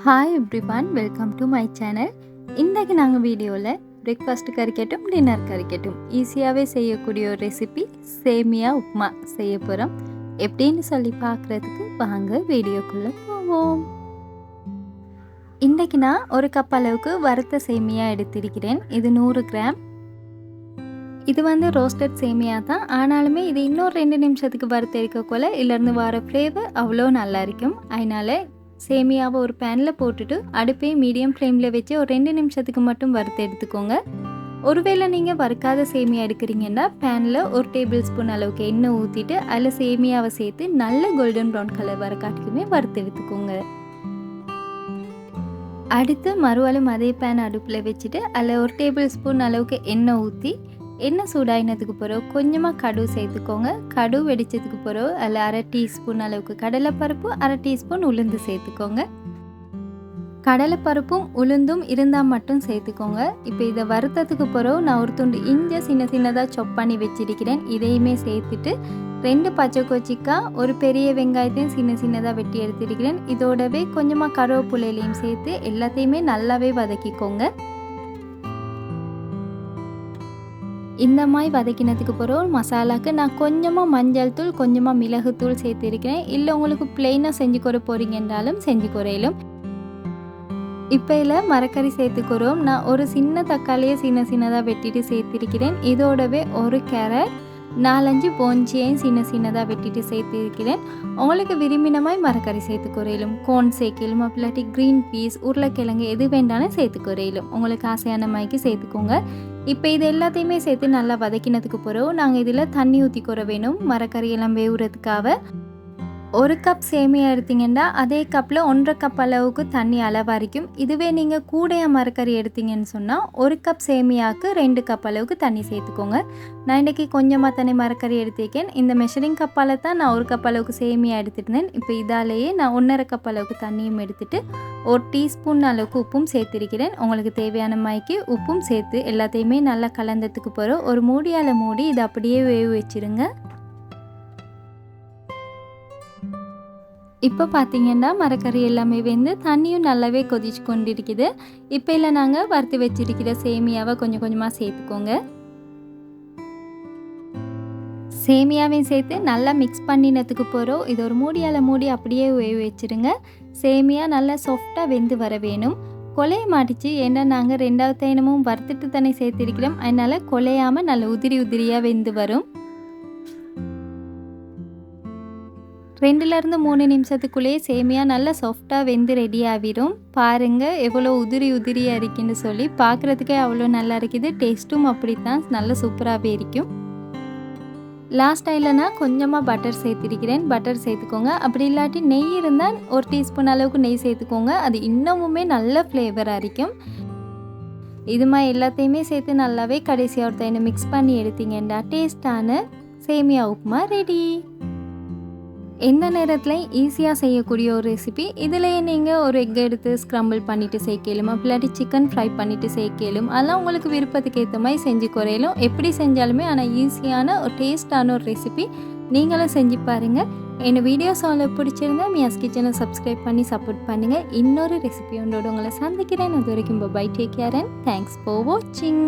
Hi everyone, welcome to my channel. இன்றைக்கு நாங்கள் வீடியோவில் பிரேக்ஃபாஸ்ட்டுக்கு இருக்கட்டும் டின்னருக்கு இருக்கட்டும் ஈஸியாகவே செய்யக்கூடிய ஒரு ரெசிபி சேமியா உப்மா செய்ய போகிறோம். எப்படின்னு சொல்லி பார்க்குறதுக்கு வாங்க வீடியோக்குள்ளே போவோம். இன்றைக்கு நான் ஒரு கப் அளவுக்கு வறுத்த சேமியா எடுத்திருக்கிறேன். இது 100 கிராம். இது ரோஸ்டட் சேமியா தான், ஆனாலுமே இது இன்னும் 2 நிமிஷத்துக்கு வறுத்து எடுக்கக்குள்ள இதிலேருந்து வர ஃப்ளேவர் அவ்வளோ நல்லா இருக்கும். அதனால் சேமியாவை ஒரு பேனில் போட்டுட்டு அடுப்பே மீடியம் ஃப்ளேமில் வச்சு ஒரு 2 நிமிஷத்துக்கு மட்டும் வறுத்து எடுத்துக்கோங்க. ஒருவேளை நீங்கள் வறுக்காத சேமியா எடுக்கிறீங்கன்னா பேனில் ஒரு டேபிள் ஸ்பூன் அளவுக்கு எண்ணெய் ஊற்றிட்டு அதில் சேமியாவை சேர்த்து நல்ல கோல்டன் ப்ரௌன் கலர் வர காட்டுக்குமே வறுத்து எடுத்துக்கோங்க. அடுத்து மறுவாலும் அதே பேன் அடுப்பில் வச்சுட்டு அதில் ஒரு டேபிள் ஸ்பூன் அளவுக்கு எண்ணெய் ஊற்றி எண்ணெய் சூடாயினதுக்கு பிறகு கொஞ்சமாக கடுகு சேர்த்துக்கோங்க. கடுகு வெடித்ததுக்கு பிறகு அதில் 1/2 டீஸ்பூன் அளவுக்கு கடலைப்பருப்பு, 1/2 டீஸ்பூன் உளுந்து சேர்த்துக்கோங்க. கடலைப்பருப்பும் உளுந்தும் இருந்தால் மட்டும் சேர்த்துக்கோங்க. இப்போ இதை வறுத்ததுக்கு பிறகு நான் ஒரு துண்டு இஞ்சி சின்னதாக சொப் பண்ணி வச்சிருக்கிறேன். இதையுமே சேர்த்துட்டு 2 பச்சை கொச்சிக்காய், ஒரு பெரிய வெங்காயத்தையும் சின்னதாக வெட்டி எடுத்திருக்கிறேன். இதோடவே கொஞ்சமாக கருவேப்பிலையிலையும் சேர்த்து எல்லாத்தையுமே நல்லாவே வதக்கிக்கோங்க. இந்த மாதிரி வதக்கினதுக்கு பிறகு மசாலாவுக்கு நான் கொஞ்சமாக மஞ்சள் தூள், கொஞ்சமாக மிளகுத்தூள் சேர்த்துருக்கிறேன். இல்லை உங்களுக்கு பிளெயினாக செஞ்சு கொற போகிறீங்கன்றாலும் செஞ்சு குறையிலும். இப்போ இதில் மரக்கறி சேர்த்துக்கிறோம். நான் ஒரு சின்ன தக்காளியை சின்னதாக வெட்டிட்டு சேர்த்திருக்கிறேன். இதோடவே ஒரு கேரட், 4-5 போஞ்சியையும் சின்னதாக வெட்டிட்டு சேர்த்திருக்கிறேன். உங்களுக்கு விரும்பினமாய் மரக்கறி சேர்த்து குறையிலும், கோன் சேர்க்கலும், அப்படி க்ரீன் பீஸ், உருளைக்கிழங்கு எது வேண்டாலும் சேர்த்து குறையிலும். உங்களுக்கு ஆசையான மாதிரிக்கு சேர்த்துக்கோங்க. இப்போ இது எல்லாத்தையுமே சேர்த்து நல்லா வதக்கினதுக்கு பிறகு நாங்கள் இதில் தண்ணி ஊற்றிக்குற வேணும். மரக்கறியெல்லாம் வேவுறதுக்காக 1 கப் சேமியா எடுத்திங்கன்னா அதே கப்பில் 1.5 கப் அளவுக்கு தண்ணி அளவாரிக்கும். இதுவே நீங்கள் கூடையாக மரக்கறி எடுத்தீங்கன்னு சொன்னால் 1 கப் சேமியாவுக்கு 2 கப் அளவுக்கு தண்ணி சேர்த்துக்கோங்க. நான் இன்றைக்கி கொஞ்சமாக தண்ணி மரக்கறி எடுத்திருக்கேன். இந்த மெஷரிங் கப்பால் தான் நான் 1 கப் அளவுக்கு சேமியா எடுத்துருந்தேன். இப்போ இதாலேயே நான் 1.5 கப் அளவுக்கு தண்ணியும் எடுத்துகிட்டு 1 டீஸ்பூன் அளவுக்கு உப்பும் சேர்த்திருக்கிறேன். உங்களுக்கு தேவையான மாதிரிக்கு உப்பும் சேர்த்து எல்லாத்தையுமே நல்லா கலந்ததுக்கு பிறகு ஒரு மூடியால் மூடி இதை அப்படியே வேக வச்சுருங்க. இப்போ பார்த்தீங்கன்னா மரக்கறி எல்லாமே வெந்து தண்ணியும் நல்லாவே கொதிச்சு கொண்டிருக்குது. இப்போ இல்லை நாங்கள் வறுத்து வச்சிருக்கிற சேமியாவை கொஞ்சம் கொஞ்சமாக சேர்த்துக்கோங்க. சேமியாவையும் சேர்த்து நல்லா மிக்ஸ் பண்ணினதுக்கு போகிறோம். இது ஒரு மூடியால் மூடி அப்படியே வேக வச்சுருங்க. சேமியா நல்லா சாஃப்டாக வெந்து வர வேணும். கொலைய மாட்டிச்சு, ஏன்னா நாங்கள் 2வது தைனமும் வறுத்துட்டு தானே சேர்த்திருக்கிறோம். அதனால் கொலையாமல் நல்ல உதிரியாக வெந்து வரும். 2லேருந்து 3 நிமிஷத்துக்குள்ளேயே சேமியா நல்லா சாஃப்டாக வெந்து ரெடி ஆகிடும். பாருங்கள் எவ்வளோ உதிரியாக இருக்குன்னு சொல்லி. பார்க்குறதுக்கே அவ்வளோ நல்லா இருக்குது. டேஸ்ட்டும் அப்படித்தான் நல்லா சூப்பராகவே இருக்கும். லாஸ்ட் இல்லைனா கொஞ்சமாக பட்டர் சேர்த்திருக்கிறேன். பட்டர் சேர்த்துக்கோங்க. அப்படி இல்லாட்டி நெய் இருந்தால் 1 டீஸ்பூன் அளவுக்கு நெய் சேர்த்துக்கோங்க. அது இன்னமுமே நல்ல ஃப்ளேவராக இருக்கும். இது மாதிரி எல்லாத்தையுமே சேர்த்து நல்லாவே கடைசியாக ஒரு டைம் மிக்ஸ் பண்ணி எடுத்தீங்கன்னா டேஸ்டான சேமியா உப்புமா ரெடி. எந்த நேரத்தில் ஈஸியாக செய்யக்கூடிய ஒரு ரெசிபி. இதிலேயே நீங்கள் ஒரு எக் எடுத்து ஸ்க்ரம்பிள் பண்ணிவிட்டு சேர்க்கலும், அப்படி சிக்கன் ஃப்ரை பண்ணிவிட்டு சேர்க்கலும். அதெல்லாம் உங்களுக்கு விருப்பத்துக்கு ஏற்ற மாதிரி செஞ்சு குறையலும். எப்படி செஞ்சாலுமே ஆனால் ஈஸியான ஒரு டேஸ்டான ஒரு ரெசிபி. நீங்களும் செஞ்சு பாருங்கள். என்னோடய வீடியோஸ் உங்களுக்கு பிடிச்சிருந்தா மியாஸ் கிச்சனை சப்ஸ்கிரைப் பண்ணி சப்போர்ட் பண்ணுங்கள். இன்னொரு ரெசிபி ஒன்றோடு உங்களை சந்திக்கிறேன். அது வரைக்கும் bye, take care and thanks for வாட்சிங்.